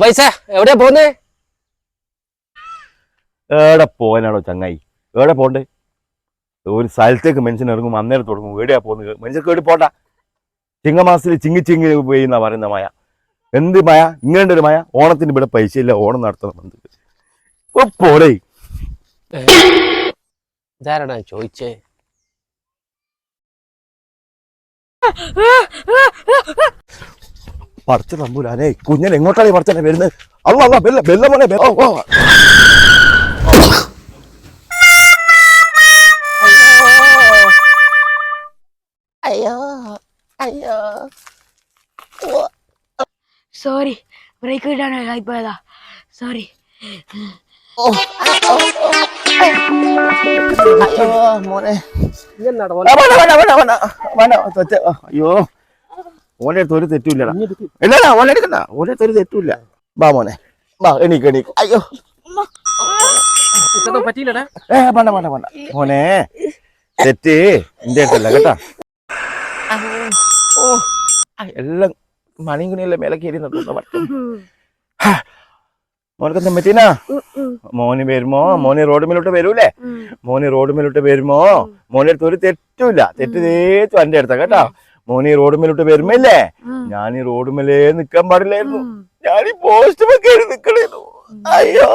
പൈസ എവിടെയാ പോന്നേ? എവിടെ പോകാനാണോ ചങ്ങായി? എവിടെ പോണ്ടേ? ഒരു സ്ഥലത്തേക്ക് മനുഷ്യൻ ഇറങ്ങും, അന്നേരം തുടങ്ങും. എവിടെയാ പോകുന്നത്? മനുഷ്യർക്ക് എവിടെ പോണ്ട? ചിങ്ങമാസത്തിൽ ചിങ്ങി പെയ്യുന്ന പറയുന്ന മഴ. എന്ത് മഴ? ഇങ്ങനെയുണ്ട് ഒരു മഴ. ഓണത്തിന് ഇവിടെ പൈസ ഇല്ല, ഓണം നടത്തണം. പോടേ. ഇതാരാടാ ചോദിച്ചേ? പറിച്ച തമ്പൂരാനേ, കുഞ്ഞൻ എങ്ങോട്ടാണ് പറിച്ചേ വരുന്നത്? അല്ല ബെല്ല മോനെ. അയ്യോ സോറി, ബ്രേക്ക് കിട്ടാനായി പോയതാ. സോറി. മോനെ അയ്യോ, ഓനെ അടുത്ത് ഒരു തെറ്റൂല്ലടാ. ഇല്ലടാ, ഓനെ എടുക്കണ്ട. ഓനെ അടുത്ത് ഒരു തെറ്റൂല്ല. ബാ മോനെ, ബാ എണീക്ക്. അയ്യോ പറ്റിയില്ലടാ. വേണ്ട മോനെ, തെറ്റ് എന്റെ അടുത്തല്ല കേട്ടാ. എല്ലാം മണിയും കുണിയെല്ലാം മേലെ കയറി മോനക്കെന്താ പറ്റീനാ? മോന് വരുമോ? മോന് റോഡ് മേലോട്ട് വരൂലേ? മോന് റോഡ് മേലോട്ട് വരുമോ? മോനെ അടുത്ത് ഒരു തെറ്റൂല്ല. തെറ്റ് തേച്ചു എന്റെ അടുത്ത കേട്ടാ. മോന് ഈ റോഡ് മേലോട്ട് വരുമില്ലേ, ഞാൻ ഈ റോഡ് മേലേ നിക്കാൻ പാടില്ലായിരുന്നു. ഞാൻ ഈ പോസ്റ്റ് കയറി നിക്കണേന്നു. അയ്യോ